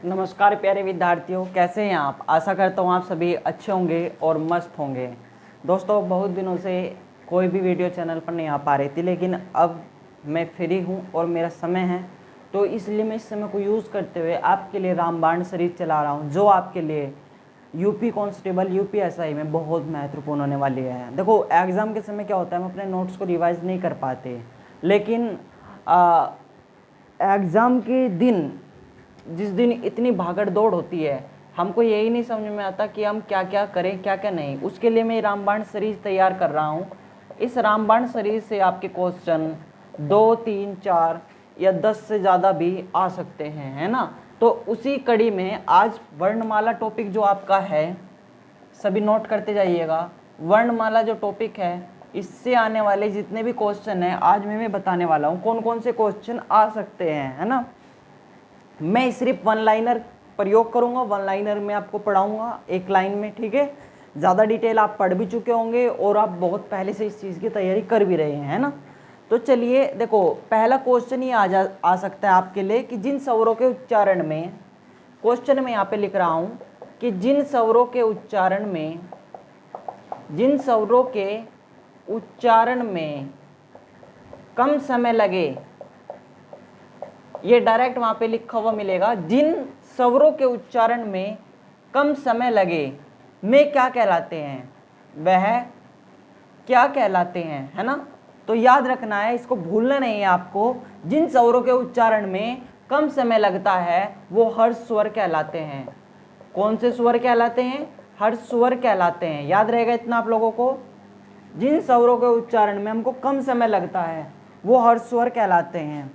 नमस्कार प्यारे विद्यार्थियों, कैसे हैं आप। आशा करता हूँ आप सभी अच्छे होंगे और मस्त होंगे। दोस्तों, बहुत दिनों से कोई भी वीडियो चैनल पर नहीं आ पा रही थी, लेकिन अब मैं फ्री हूँ और मेरा समय है, तो इसलिए मैं इस समय को यूज़ करते हुए आपके लिए रामबाण सीरीज चला रहा हूँ, जो आपके लिए यूपी कांस्टेबल यूपीएसआई में बहुत महत्वपूर्ण होने वाली है। देखो, एग्ज़ाम के समय क्या होता है, हम अपने नोट्स को रिवाइज नहीं कर पाते, लेकिन एग्ज़ाम के दिन, जिस दिन इतनी भागड़ दौड़ होती है, हमको यही नहीं समझ में आता कि हम क्या क्या करें क्या क्या नहीं। उसके लिए मैं रामबाण सीरीज तैयार कर रहा हूँ। इस रामबाण सीरीज से आपके क्वेश्चन 2, 3, 4 या 10 से ज़्यादा भी आ सकते हैं, है ना। तो उसी कड़ी में आज वर्णमाला टॉपिक जो आपका है, सभी नोट करते जाइएगा। वर्णमाला जो टॉपिक है, इससे आने वाले जितने भी क्वेश्चन हैं, आज मैं बताने वाला हूँ कौन कौन से क्वेश्चन आ सकते हैं, है ना। मैं सिर्फ वन लाइनर प्रयोग करूंगा, वन लाइनर में आपको पढ़ाऊंगा एक लाइन में, ठीक है। ज़्यादा डिटेल आप पढ़ भी चुके होंगे और आप बहुत पहले से इस चीज़ की तैयारी कर भी रहे हैं, है ना। तो चलिए देखो, पहला क्वेश्चन ये आ सकता है आपके लिए कि जिन स्वरों के उच्चारण में, क्वेश्चन में यहाँ पे लिख रहा हूँ कि जिन स्वरों के उच्चारण में, जिन स्वरों के उच्चारण में कम समय लगे, ये डायरेक्ट वहां पे लिखा हुआ मिलेगा। जिन स्वरों के उच्चारण में कम समय लगे में क्या कहलाते हैं, वह क्या कहलाते हैं, है ना। तो याद रखना है, इसको भूलना नहीं है आपको। जिन स्वरों के उच्चारण में कम समय लगता है वो हर्ष स्वर कहलाते हैं। कौन से स्वर कहलाते हैं? हर्ष स्वर कहलाते हैं। याद रहेगा इतना आप लोगों को। जिन स्वरों के उच्चारण में हमको कम समय लगता है वो हर्ष स्वर कहलाते हैं।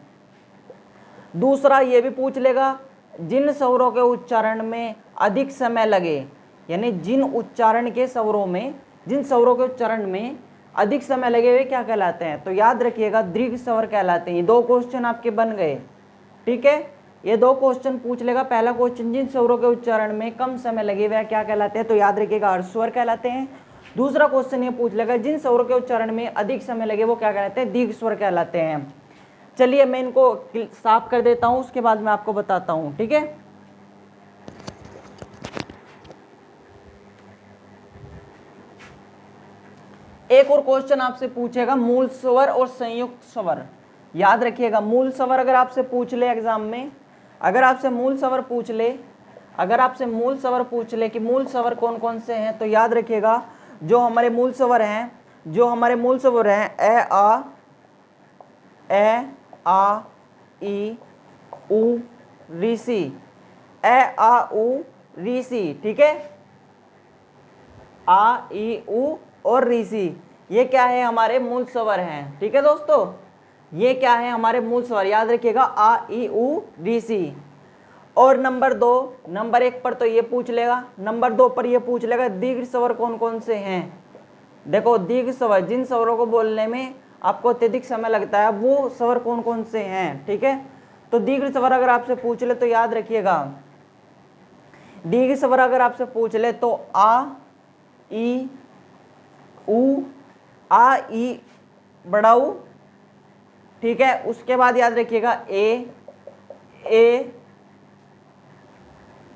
दूसरा ये भी पूछ लेगा, जिन स्वरों के उच्चारण में अधिक समय लगे, यानी जिन उच्चारण के स्वरों में, जिन स्वरों के उच्चारण में अधिक समय लगे वे क्या कहलाते हैं। तो याद रखिएगा, दीर्घ स्वर कहलाते हैं। ये दो क्वेश्चन आपके बन गए, ठीक है। ये दो क्वेश्चन पूछ लेगा। पहला क्वेश्चन, जिन स्वरों के उच्चारण में कम समय लगे वह क्या कहलाते हैं, तो याद रखिएगा हर्ष स्वर कहलाते हैं। दूसरा क्वेश्चन ये पूछ लेगा, जिन स्वरों के उच्चारण में अधिक समय लगे वो क्या कहलाते हैं, दीर्घ स्वर कहलाते हैं। चलिए मैं इनको साफ कर देता हूं, उसके बाद मैं आपको बताता हूं, ठीक है। एक और क्वेश्चन आपसे पूछेगा, मूल स्वर और संयुक्त स्वर। याद रखिएगा, मूल स्वर अगर आपसे पूछ ले एग्जाम में, अगर आपसे मूल स्वर पूछ ले, अगर आपसे मूल स्वर पूछ ले कि मूल स्वर कौन कौन से हैं, तो याद रखिएगा जो हमारे मूल स्वर हैं, जो हमारे मूल स्वर हैं, आ ई उ री सी, आ उ री सी, ठीक है। आ ई उ और री सी, ये क्या है, हमारे मूल स्वर हैं, ठीक है दोस्तों। ये क्या है, हमारे मूल स्वर। याद रखिएगा, आ ई उ री सी। और नंबर 2, नंबर 1 पर तो ये पूछ लेगा, नंबर 2 पर ये पूछ लेगा दीर्घ स्वर कौन कौन से हैं। देखो, दीर्घ स्वर, जिन स्वरों को बोलने में आपको अत्यधिक समय लगता है वो स्वर कौन कौन से हैं, ठीक है। तो दीर्घ स्वर अगर आपसे पूछ ले तो याद रखिएगा, दीर्घ स्वर अगर आपसे पूछ ले तो आ ई उ, आ ई बड़ा ऊ, ठीक है। उसके बाद याद रखिएगा ए,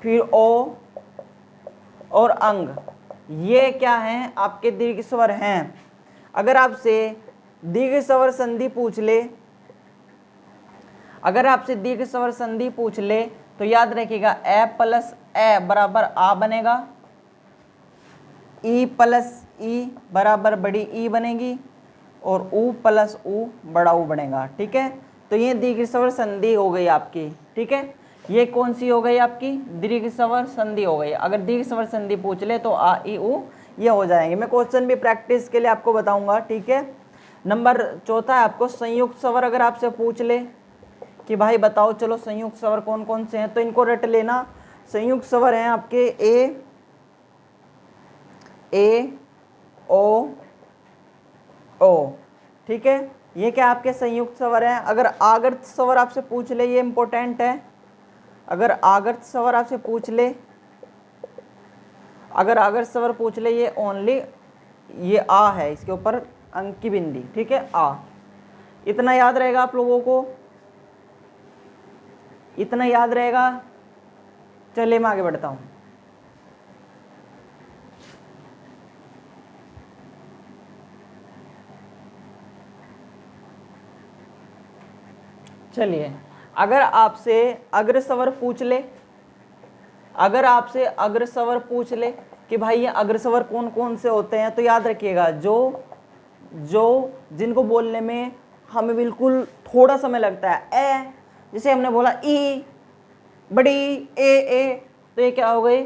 फिर ओ और अंग, ये क्या हैं, आपके दीर्घ स्वर हैं। अगर आपसे दीर्घ स्वर संधि पूछ ले, अगर आपसे दीर्घ स्वर संधि पूछ ले तो याद रखिएगा ए प्लस ए बराबर आ बनेगा, ई प्लस ई बराबर बड़ी ई बनेगी, और ऊ प्लस ऊ बड़ा ऊ बनेगा, ठीक है। तो ये दीर्घ स्वर संधि हो गई आपकी, ठीक है। ये कौन सी हो गई आपकी, दीर्घ स्वर संधि हो गई। अगर दीर्घ स्वर संधि पूछ ले तो आ ई उ ये हो जाएंगे। मैं क्वेश्चन भी प्रैक्टिस के लिए आपको बताऊंगा, ठीक है। नंबर 4 है आपको संयुक्त स्वर। अगर आपसे पूछ ले कि भाई बताओ चलो संयुक्त स्वर कौन कौन से हैं, तो इनको रट लेना। संयुक्त स्वर हैं आपके ए ओ, ठीक है। ये क्या आपके संयुक्त स्वर हैं। अगर आवर्त स्वर आपसे पूछ ले, ये इंपॉर्टेंट है। अगर आवर्त स्वर आपसे पूछ ले, अगर आवर्त स्वर पूछ ले, ये ओनली ये आ है, इसके ऊपर अंक की बिंदी, ठीक है, आ। इतना याद रहेगा आप लोगों को, इतना याद रहेगा। चलिए मैं आगे बढ़ता हूँ। चलिए, अगर आपसे अग्रस्वर पूछ ले, अगर आपसे अग्रस्वर पूछ ले कि भाई ये अग्रस्वर कौन कौन से होते हैं, तो याद रखिएगा जो जिनको बोलने में हमें बिल्कुल थोड़ा समय लगता है, ए, जैसे हमने बोला ई, बड़ी ए, तो ये क्या हो गई,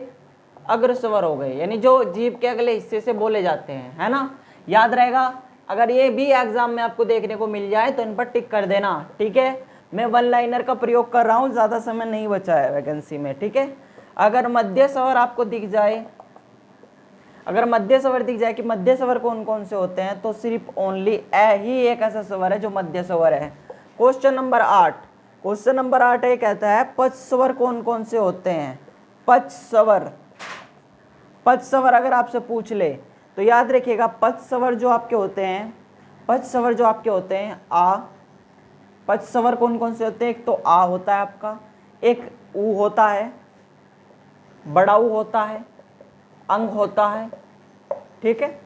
अग्रस्वर हो गए, यानी जो जीभ के अगले हिस्से से बोले जाते हैं, है ना। याद रहेगा, अगर ये भी एग्जाम में आपको देखने को मिल जाए तो इन पर टिक कर देना, ठीक है। मैं वन लाइनर का प्रयोग कर रहा हूँ, ज़्यादा समय नहीं बचा है वैकेंसी में, ठीक है। अगर मध्य स्वर आपको दिख जाए, अगर मध्य स्वर दिख जाए कि मध्य स्वर कौन कौन से होते हैं, तो सिर्फ ओनली ए ही एक ऐसा स्वर है जो मध्य स्वर है। क्वेश्चन नंबर 8, क्वेश्चन नंबर 8 ये कहता है पच स्वर कौन कौन से होते हैं। पच स्वर, पच स्वर अगर आपसे पूछ ले तो याद रखिएगा, पच स्वर जो आपके होते हैं, पच स्वर जो आपके होते हैं आ, पच स्वर कौन कौन से होते हैं, एक तो आ होता है आपका, एक ऊ होता है, बड़ा ऊ होता है, अंग होता है, ठीक है,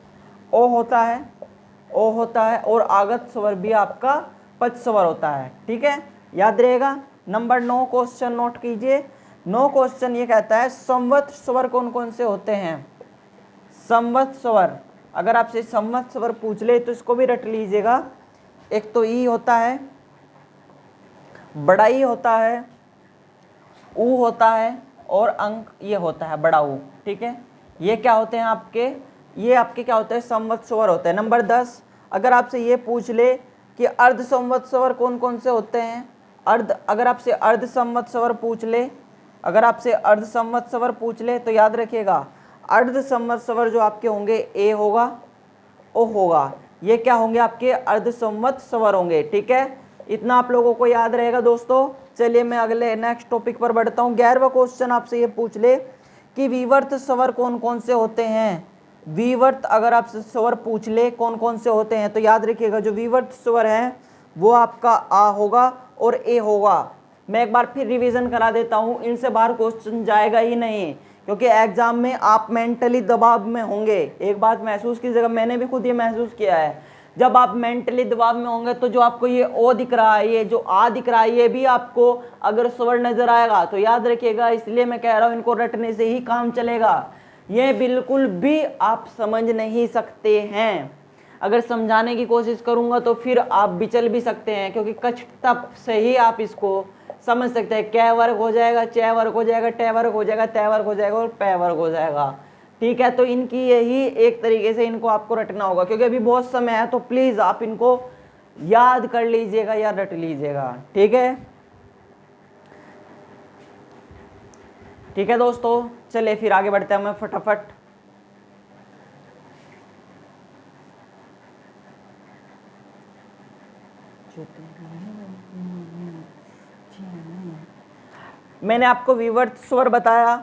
ओ होता है, ओ होता है, और आगत स्वर भी आपका पच स्वर होता है, ठीक है, याद रहेगा। नंबर 9 क्वेश्चन नोट कीजिए। 9 क्वेश्चन ये कहता है संवत् स्वर कौन कौन से होते हैं। संवत् स्वर, अगर आपसे संवत् स्वर पूछ ले तो इसको भी रट लीजिएगा। एक तो ई होता है, बड़ा ई होता है, ऊ होता है, और अंक ये होता है बड़ा ऊ, ठीक है। ये क्या होते हैं आपके, ये आपके क्या होते हैं, संवत् स्वर होते हैं। नंबर 10, अगर आपसे ये पूछ ले कि अर्ध संवत् स्वर कौन कौन से होते हैं, अगर आपसे अर्ध संवत् स्वर पूछ ले, अगर आपसे अर्ध संवत् स्वर पूछ ले तो याद रखिएगा, अर्ध संवत् स्वर जो आपके होंगे ए होगा, ओ होगा, ये क्या होंगे आपके अर्ध संवत् स्वर होंगे, ठीक है। इतना आप लोगों को याद रहेगा दोस्तों। चलिए मैं अगले नेक्स्ट टॉपिक पर बढ़ता हूँ। 11वां क्वेश्चन आपसे ये पूछ ले कि विवर्त स्वर कौन कौन से होते हैं। विवर्त अगर आपसे स्वर पूछ ले कौन कौन से होते हैं, तो याद रखिएगा जो विवर्त स्वर हैं वो आपका आ होगा और ए होगा। मैं एक बार फिर रिवीजन करा देता हूँ, इनसे बाहर क्वेश्चन जाएगा ही नहीं, क्योंकि एग्जाम में आप मेंटली दबाव में होंगे। एक बात महसूस कीजिएगा, मैंने भी खुद ये महसूस किया है, जब आप मेंटली दबाव में होंगे तो जो आपको ये ओ दिख रहा है, ये जो आ दिख रहा है, ये भी आपको अगर स्वर नजर आएगा तो याद रखिएगा। इसलिए मैं कह रहा हूँ इनको रटने से ही काम चलेगा, ये बिल्कुल भी आप समझ नहीं सकते हैं। अगर समझाने की कोशिश करूंगा तो फिर आप बिचल भी सकते हैं, क्योंकि कष्टता से ही आप इसको समझ सकते हैं। कै वर्ग हो जाएगा, चे वर्ग हो जाएगा, टे वर्ग हो जाएगा, तय वर्ग हो जाएगा और पै वर्ग हो जाएगा, ठीक है। तो इनकी यही एक तरीके से इनको आपको रटना होगा, क्योंकि अभी बहुत समय है, तो प्लीज आप इनको याद कर लीजिएगा या रट लीजिएगा, ठीक है। ठीक है दोस्तों, चलिए फिर आगे बढ़ते हैं मैं फटाफट। मैंने आपको विवर्त स्वर बताया,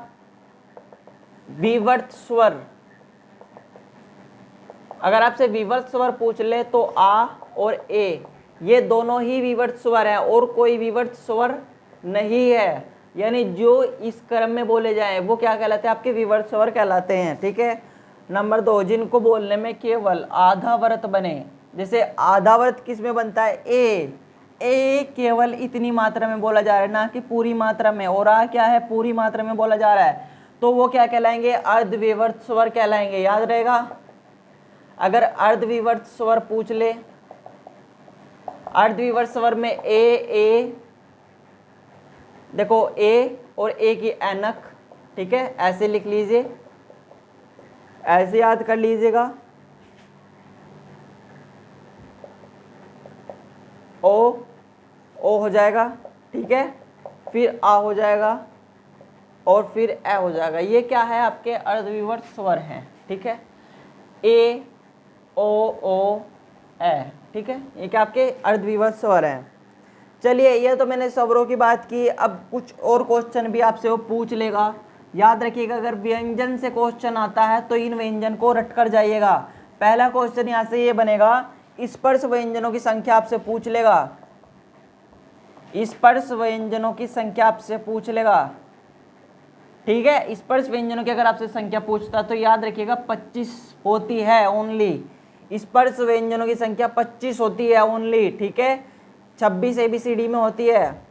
विवर्त स्वर, अगर आपसे विवर्त स्वर पूछ ले तो आ और ए ये दोनों ही विवर्त स्वर हैं, और कोई विवर्त स्वर नहीं है, यानी जो इस क्रम में बोले जाएं वो क्या कहलाते हैं, आपके विवर्त स्वर कहलाते हैं, ठीक है। नंबर 2, जिनको बोलने में केवल आधा वर्त बने, जैसे आधा वर्त किस में बनता है, ए केवल इतनी मात्रा में बोला जा रहा है, ना कि पूरी मात्रा में, और आ क्या है, पूरी मात्रा में बोला जा रहा है, तो वो क्या कहलाएंगे, अर्धविवर्त स्वर कहलाएंगे, याद रहेगा। अगर अर्धविवर्त स्वर पूछ ले, अर्धविवर्त स्वर में ए देखो, ए और ए की ऐनक, ठीक है, ऐसे लिख लीजिए, ऐसे याद कर लीजिएगा। ओ हो जाएगा, ठीक है, फिर आ हो जाएगा और फिर ए हो जाएगा। ये क्या है, आपके अर्धविवर्त स्वर हैं, ठीक है, ए ओ ए, ठीक है, ये क्या आपके अर्धविवर्त स्वर हैं। चलिए, ये तो मैंने स्वरों की बात की, अब कुछ और क्वेश्चन भी आपसे वो पूछ लेगा। याद रखिएगा, अगर व्यंजन से क्वेश्चन आता है तो इन व्यंजन को रट कर जाइएगा। पहला क्वेश्चन यहाँ से ये बनेगा, स्पर्श व्यंजनों की संख्या आपसे पूछ लेगा, स्पर्श व्यंजनों की संख्या आपसे पूछ लेगा। ठीक है। स्पर्श व्यंजनों की अगर आपसे संख्या पूछता तो याद रखिएगा 25 होती है ओनली। स्पर्श व्यंजनों की संख्या 25 होती है ओनली, ठीक है। 26 ABCD में होती है।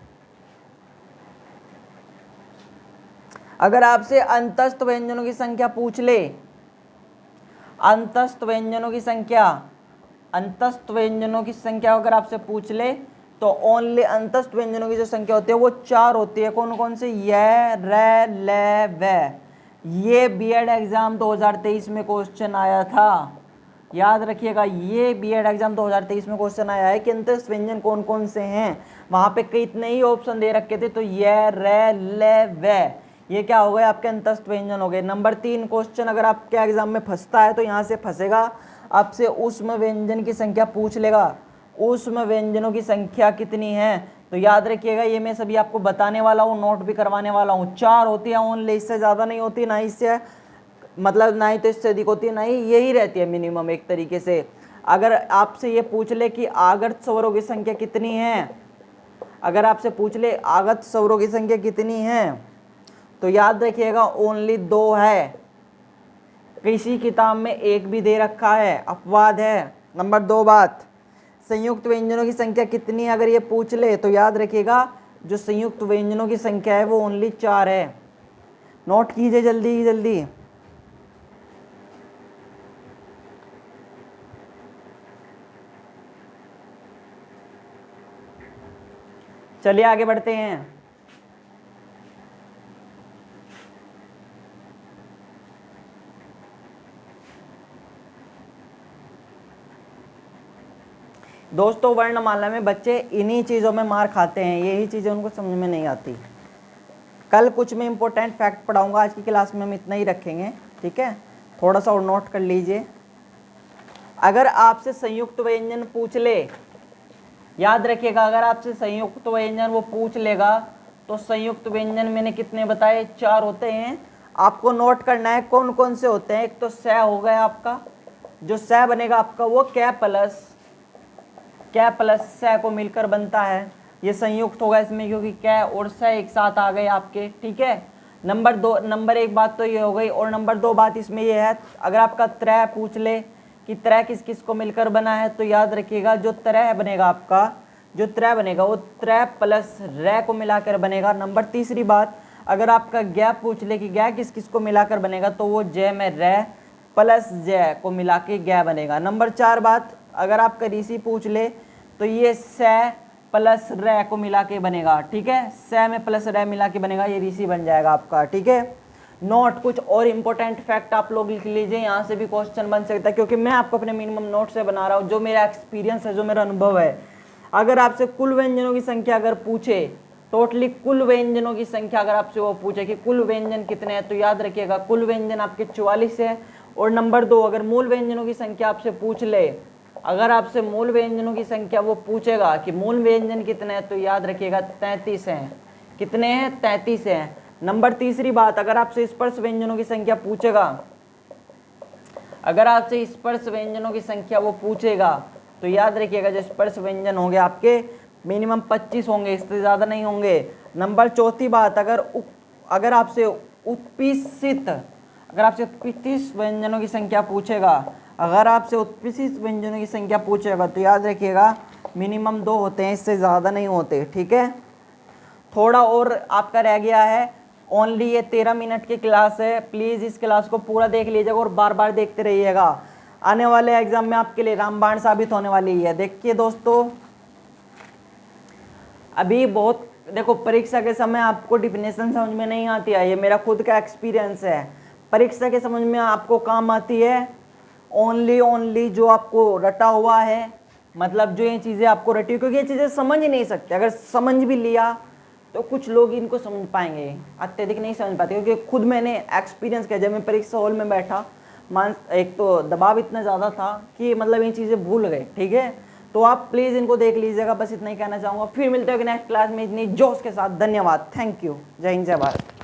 अगर आपसे अंतस्थ व्यंजनों की संख्या पूछ ले, अंतस्थ व्यंजनों की संख्या, अंतस्थ व्यंजनों की संख्या अगर आपसे पूछ ले तो ओनली अंतस्थ व्यंजनों की जो संख्या होती है वो 4 होती है। कौन कौन से? य, र, ल, व। ये बीएड एग्जाम 2023 में क्वेश्चन आया था, याद रखिएगा। ये बीएड एग्जाम 2023 में क्वेश्चन आया है कि अंतस्थ व्यंजन कौन कौन से हैं। वहां पे कई इतने ही ऑप्शन दे रखे थे, तो य, र, ल, व, ये क्या हो गए आपके अंतस्थ व्यंजन हो गए। नंबर 3 क्वेश्चन अगर आपके एग्जाम में फंसता है तो यहाँ से फंसेगा, आपसे ऊष्म व्यंजन की संख्या पूछ लेगा। ऊष्म व्यंजनों की संख्या कितनी है? तो याद रखिएगा, ये मैं सभी आपको बताने वाला हूँ, नोट भी करवाने वाला हूँ। 4 होती है ओनली, इससे ज़्यादा नहीं होती, ना इससे मतलब ना ही तो इससे अधिक होती है, ना ही यही रहती है मिनिमम एक तरीके से। अगर आपसे ये पूछ ले कि आगत स्वरों की संख्या कितनी है, अगर आपसे पूछ ले आगत स्वरों की संख्या कितनी है, तो याद रखिएगा ओनली 2 है। किसी किताब में 1 भी दे रखा है, अपवाद है। नंबर 2 बात, संयुक्त व्यंजनों की संख्या कितनी है अगर ये पूछ ले तो याद रखिएगा जो संयुक्त व्यंजनों की संख्या है वो ओनली 4 है। नोट कीजिए जल्दी जल्दी। चलिए आगे बढ़ते हैं। दोस्तों वर्णमाला में बच्चे इन्हीं चीज़ों में मार खाते हैं, यही चीज़ें उनको समझ में नहीं आती। कल कुछ मैं इंपॉर्टेंट फैक्ट पढ़ाऊंगा, आज की क्लास में हम इतना ही रखेंगे, ठीक है। थोड़ा सा और नोट कर लीजिए। अगर आपसे संयुक्त व्यंजन पूछ ले, याद रखिएगा, अगर आपसे संयुक्त व्यंजन वो पूछ लेगा तो संयुक्त व्यंजन मैंने कितने बताए? 4 होते हैं। आपको नोट करना है कौन कौन से होते हैं। एक तो स हो गया आपका, जो स बनेगा आपका वो कै प्लस स को मिलकर बनता है, ये संयुक्त होगा इसमें, क्योंकि कै और स एक साथ आ गए आपके, ठीक है। नंबर 1 बात तो ये हो गई। और नंबर 2 बात इसमें ये है, अगर आपका त्रय पूछ ले कि त्रय किस किस को मिलकर बना है, तो याद रखिएगा जो त्रय बनेगा आपका, जो त्रय बनेगा वो त्रय प्लस र को मिलाकर बनेगा। नंबर 3 बात, अगर आपका गै पूछ ले कि गै किस किस को मिलाकर बनेगा, तो वो जय में र प्लस जय को मिला के गै बनेगा। नंबर 4 बात, अगर आपका ऋषि पूछ ले तो ये स प्लस र को मिला के बनेगा, ठीक है। स में प्लस र मिला के बनेगा, ये ऋषि बन जाएगा आपका, ठीक है। नोट कुछ और इंपॉर्टेंट फैक्ट आप लोग लिख लीजिए, यहाँ से भी क्वेश्चन बन सकता है, क्योंकि मैं आपको अपने मिनिमम नोट से बना रहा हूँ, जो मेरा एक्सपीरियंस है, जो मेरा अनुभव है। अगर आपसे कुल व्यंजनों की संख्या अगर पूछे, टोटली कुल व्यंजनों की संख्या अगर आपसे वो पूछे कि कुल व्यंजन कितने हैं, तो याद रखिएगा कुल व्यंजन आपके 44 है। और नंबर 2, अगर मूल व्यंजनों की संख्या आपसे पूछ ले, अगर आपसे मूल व्यंजनों की संख्या वो पूछेगा कि मूल व्यंजन कितने हैं, तो याद रखिएगा 33 हैं। कितने हैं? 33 हैं। नंबर 3 बात, अगर आपसे स्पर्श व्यंजनों की संख्या पूछेगा, अगर आपसे स्पर्श व्यंजनों की संख्या वो पूछेगा, तो याद रखिएगा जो स्पर्श व्यंजन होंगे आपके मिनिमम 25 होंगे, इससे ज़्यादा नहीं होंगे। नंबर 4 बात, अगर आपसे उत्पिष्ट व्यंजनों की संख्या पूछेगा, अगर आपसे उत्पिष्ट व्यंजनों की संख्या पूछेगा, तो याद रखिएगा मिनिमम 2 होते हैं, इससे ज़्यादा नहीं होते, ठीक है। थोड़ा और आपका रह गया है, ओनली ये 13 मिनट की क्लास है। प्लीज़ इस क्लास को पूरा देख लीजिएगा और बार बार देखते रहिएगा। आने वाले एग्जाम में आपके लिए रामबाण साबित होने वाली है। देखिए दोस्तों, अभी बहुत देखो, परीक्षा के समय आपको डिफिनेशन समझ में नहीं आती है, ये मेरा खुद का एक्सपीरियंस है। परीक्षा के समझ में आपको काम आती है ओनली जो आपको रटा हुआ है, मतलब जो ये चीज़ें आपको रटी, क्योंकि ये चीज़ें समझ ही नहीं सकते। अगर समझ भी लिया तो कुछ लोग इनको समझ पाएंगे, अत्यधिक नहीं समझ पाते, क्योंकि खुद मैंने एक्सपीरियंस किया। जब मैं परीक्षा हॉल में बैठा, एक तो दबाव इतना ज़्यादा था कि मतलब ये चीज़ें भूल गए, ठीक है। तो आप प्लीज़ इनको देख लीजिएगा, बस इतना ही कहना चाहूँगा। फिर मिलते हैं नेक्स्ट क्लास में इतनी जोश के साथ। धन्यवाद, थैंक यू, जय हिंद, जय भारत।